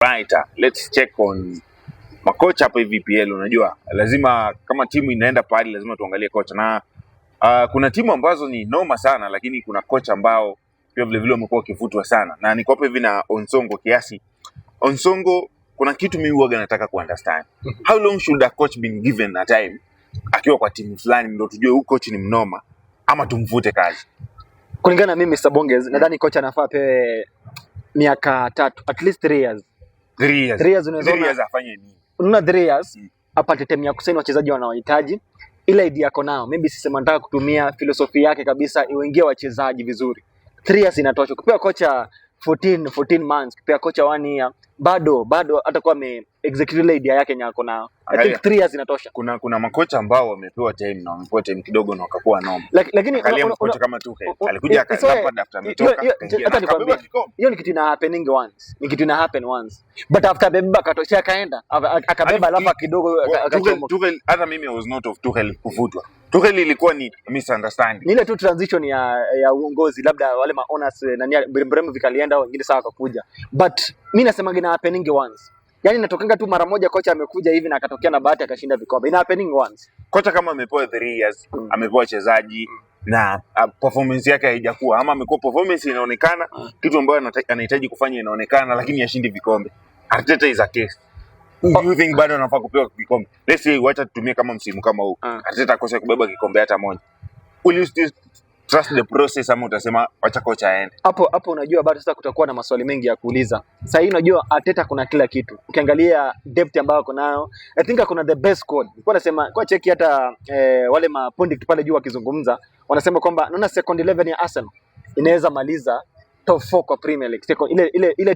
Right, let's check on makocha hapa hivi PL. Unajua lazima kama timu inaenda pale lazima tuangalie kocha na kuna timu ambazo ni noma sana, lakini kuna kocha ambao pia vile vile wamekuwa wakivutwa sana, na niko hapa hivi na Onsongo kiasi. Onsongo, kuna kitu mimi huwa nataka kuunderstand. How long should a coach been given a time akiwa kwa timu fulani ndio tujue huyu coach ni mnoma ama tumvute kazi? Kulingana na mimi Mr. Bongez, nadhani kocha anafaa pewe miaka 3, at least 3 years. 3 years unaweza afanye nini? Unaona 3 years apate time ya kusaini wachezaji wanaohitaji. Ile idea yako nao, maybe sisema nataka kutumia philosophy yake kabisa iwaingie wachezaji vizuri. 3 years inatosha. Kupewa kocha 14 months, kupewa kocha 1 year, bado atakuwa execute ile idea yake nyako nao. I think 3 years inatosha. Kuna makocha ambao wamepewa time na wamepewa time kidogo na wakakuwa noma. Lakini kocha kama Tuchel alikuja akapata after ametoka. Hata nikwambie hiyo ni kitu ina happening once. Ni kitu ina happen once. But after beba akatoshia akaenda akabeba alafu kidogo akachomoka. Tuchel, hata mimi I was not of Tuchel kuvutwa. Tuchel ilikuwa ni misunderstanding. Ni ile tu transition ya uongozi, labda wale ma owners na Bremo vikalienda wengine sawa akakuja. But mimi nasema ina happening once. Yaani inatokanga tu mara moja kocha amekuja hivi na akatokea na bahati akashinda vikombe. Ina happening once. Kocha kama amepewa 3 years, amepewa wachezaji na performance yake haijakuwa, ama amekuwa performance inaonekana, kitu ambayo anahitaji kufanya inaonekana, lakini yashindi vikombe. Arteta is a case. You think bado anafaa kupewa kikombe? Let's say wacha tutumie kama msimu kama huu. Arteta akose kubeba kikombe hata moja. Will you still trust the process ama utasema wacha kocha aende? Hapo unajua bado sasa kutakuwa na maswali mengi ya kuuliza. Sasa hii unajua Arteta kuna kila kitu. Ukiangalia depth ambayo ako nayo, I think kuna the best squad. Nilikuwa nasema kwa cheki hata wale mapundit pale juu wakizungumza, wanasema kwamba naona second 11 ya Arsenal inaweza maliza top 4 kwa Premier League. Ile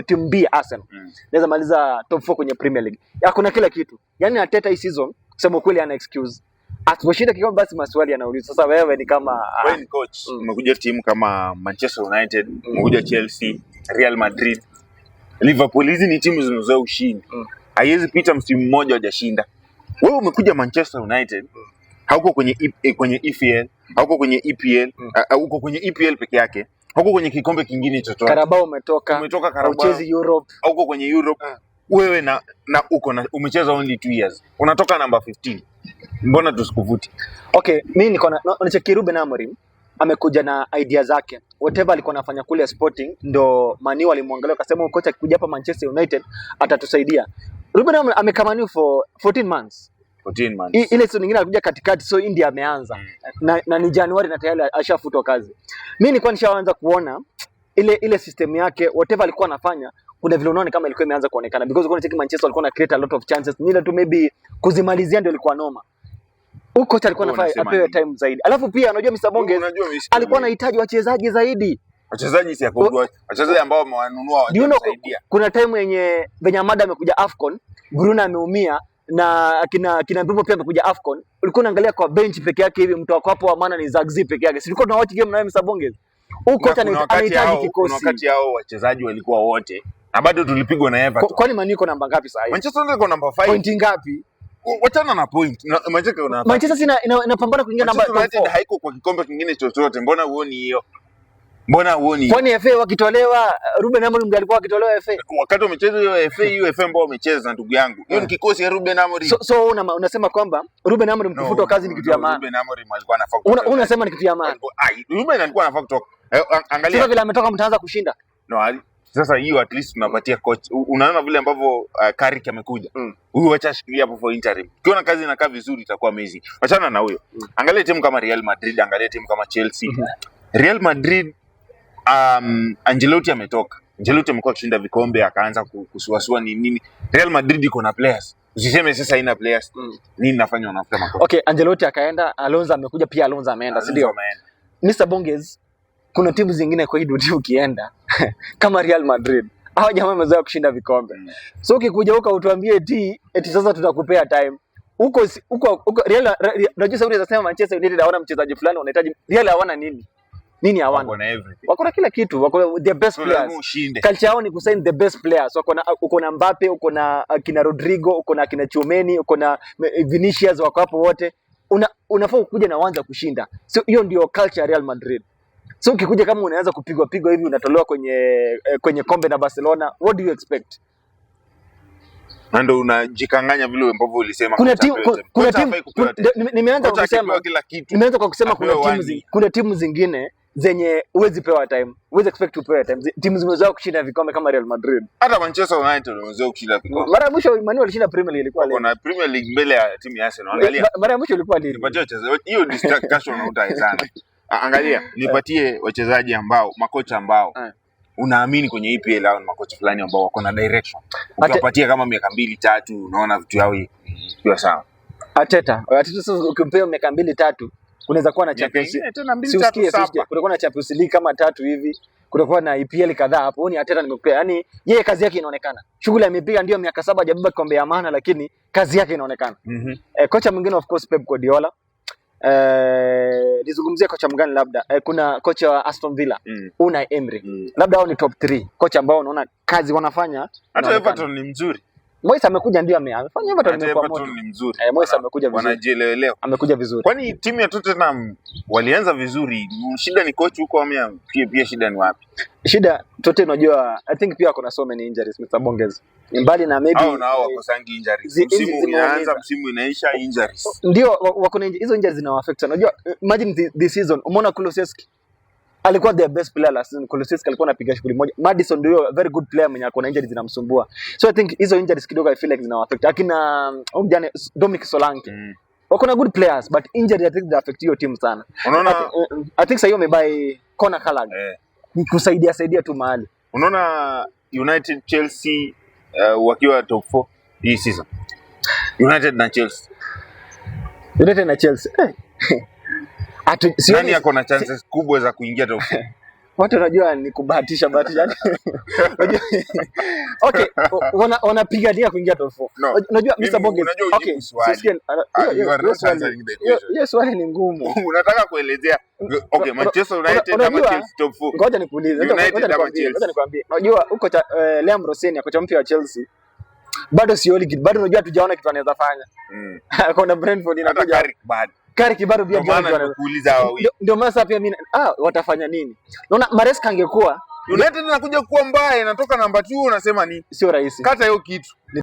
team B Arsenal inaweza maliza top 4 kwenye Premier League. Kuna kila kitu. Yaani Arteta hii season kusema kweli ana excuse. Atoshinda kikombe basi maswali yanauliza. Sasa wewe ni kama wewe ni coach, umekuja timu kama Manchester United, umekuja Chelsea, Real Madrid, Liverpool, hizi ni timu zinazoea ushindi. Haiwezi pita msimu mmoja hujashinda. Wewe umekuja Manchester United, hauko kwenye EFL, hauko kwenye EPL, uko kwenye EPL peke yake, hauko kwenye kikombe kingine chochote. Carabao umetoka Carabao, uchezi Europe, hauko kwenye Europe. Wewe na umecheza only 2 years. Unatoka number 15. Mbona tusikuvuti? Okay, mimi niko na unacheki Ruben Amorim amekuja na idea zake. Whatever alikuwa anafanya kule Sporting ndo Mani walimwangalia akasema kocha akikuja hapa Manchester United atatusaidia. Ruben Amorim amekamaniwa for 14 months. Ile sio nyingine alikuja katikati, so India ameanza. Na ni Januari na tayari ashafutwa kazi. Mimi nilikuwa nishaanza kuona ile system yake, whatever alikuwa anafanya kuna vile unaona kama ilikuwa imeanza kuonekana, because kuna cheki Manchester walikuwa na create a lot of chances, nila tu maybe kuzimalizia ndio ilikuwa noma. Huko kocha alikuwa anafanya apewe time zaidi. Alafu pia unajua Mr. Bongez alikuwa anahitaji wachezaji zaidi. Wachezaji si yakubwa, wachezaji ambao wamewanunua wajasaidia. Kuna time yenye Benyamada amekuja AFCON, Bruna ameumia na kina Mbembo pia amekuja AFCON. Ulikuwa unaangalia kwa bench peke yake hivi, mtu wako hapo wa maana ni Zagzi peke yake. Silikuwa tuna watch game na Mr. Bongez. Huko kocha anahitaji kikosi. Wakati hao wachezaji walikuwa wote na bado tulipigwa na Everton. Kwani Man iko namba ngapi sasa hivi? Manchester United iko namba 5. Point ngapi? Wachana na point. Manchester inapambana kuingia namba 4. United haiko kwa kikombe kingine chochote. Mbona huoni hiyo? Kwani FA wakitolewa Ruben Amorim ndiye alikuwa akitolewa FA? Wakati wamecheza hiyo FA ambao wamecheza ndugu yangu. Hiyo ni kikosi ya Ruben Amorim. So unasema kwamba Ruben Amorim kufutwa kazi ni kitu ya maana. Ruben Amorim alikuwa anafaa kutoka. Unasema ni kitu ya maana. Ruben alikuwa anafaa kutoka. Angalia. Sasa vile ametoka mtaanza kushinda. No, sasa hiyo at least tunapatia coach. Unaona vile ambavyo Carrick amekuja. Huyu acha shikilia hapo for interim. Ukiona kazi inakaa vizuri itakuwa amazing. Achana na huyo. Angalia timu kama Real Madrid, angalia timu kama Chelsea. Real Madrid Ancelotti ametoka. Ancelotti amekuwa akishinda vikombe akaanza kusuasua nini. Real Madrid iko na players. Usiseme sasa haina players. Nini nafanya unafuta makosa. Okay, Ancelotti akaenda, Alonso amekuja pia, Alonso ameenda, si ndio? Mr. Bongez, kuna timu zingine kwa hii dunia ukienda kama Real Madrid. Hao jamaa wamezoea kushinda vikombe. So ukikuja huko utuambie eti sasa tutakupea time. Huko Real unajua sababu unasema Manchester United hawana mchezaji fulani wanahitaji. Real hawana nini? Nini hawana? Wako na kila kitu, wako the best players. Culture yao ni kusign the best players. Uko na Mbappe, uko na kina Rodrigo, uko na kina Tchouameni, uko na Vinicius, wako hapo wote. Unafaa kuja na uanze kushinda. So hiyo ndio culture ya Real Madrid. So ukikuja kama unaanza kupigwa hivi unatolewa kwenye kombe na Barcelona, what do you expect? Na ndio unajikanganya vile ambavyo ulisema Kuna timu nimeanza kwa kusema kuna timu zingine zenye huwezi pewa time. Huwezi expect to pewa time. Timu zimezoea kushinda vikombe kama Real Madrid. Hata Manchester United wamezoea kushinda vikombe. Mara ya mwisho Man U alishinda Premier League ilikuwa leo. Kuna Premier League mbele ya timu ya Arsenal. Angalia. Mara ya mwisho ilikuwa leo. Nipatie wachezaji. Hiyo discussion hautaizana. Angalia, nipatie wachezaji ambao, makocha ambao unaamini kwenye EPL au makocha fulani ambao wako na direction. Ukiwapatia kama miaka 2-3 unaona vitu yao ikiwa sawa. Arteta sasa ukimpea miaka 2-3 unaweza kuwa na Champions League. Kutakuwa na Champions League kama 3 hivi. Kutakuwa na EPL kadhaa hapo. Huoni Arteta nimekupea. Yaani yeye kazi yake inaonekana. Shughuli amepiga ndio miaka 7 hajabeba kombe ya maana lakini kazi yake inaonekana. Kocha mwingine of course Pep Guardiola. Nizungumzie kocha mgani labda. Kuna kocha wa Aston Villa, Unai Emery. Labda hao ni top 3 kocha ambao unaona kazi wanafanya. Hata Everton ni mzuri. Moyes amekuja ndio amefanya Everton imekuwa moto. Ni mzuri. Moyes amekuja vizuri. Wanajielewelewa. Amekuja vizuri. Kwani timu ya Tottenham walianza vizuri. Shida ni coach huko ama pia shida ni wapi? Shida Tottenham unajua I think pia kuna so many injuries Mr. Bongez. Mbali na maybe nao wakosangi injuries. Msimu unaanza, msimu inaisha injuries. Ndio wako na hizo injuries zina affect. Unajua imagine this season umeona Kulusevski alikuwa the best player last season. Kulusevski alikuwa anapiga shughuli moja. Madison ndio very good player mwenye akona injuries zinamsumbua. So I think hizo injuries kidogo I feel like zina affect. Akina jana Dominic Solanke. Wako na good players but injury I think they affect your team sana. Unaona I think sasa hiyo amebuy Conor Gallagher. Ni kusaidia tu mahali. Unaona United Chelsea wakiwa top 4 hii season. United na Chelsea. Nani yako na chances kubwa za kuingia top 4? Watu wanajua ni kubahatisha. Okay, wanapigania kuingia top 4. Unajua Mr. Bongez. Okay. Yes, swali ni ngumu. Unataka kuelezea okay, Manchester United ama Chelsea top 4? Ngoja nikuulize. Ngoja nikwambie. Unajua huko Liam Rossini kocha mpya wa Chelsea. Bado bado unajua tujaona kitu anaweza fanya. Kuna Brentford inakuja. Carrick bado pia ndio maana pia mimi watafanya nini? Naona Maresca angekuwa United inakuja kuwa mbaya, inatoka namba 2 unasema nini? Sio rahisi. Kata hiyo kitu.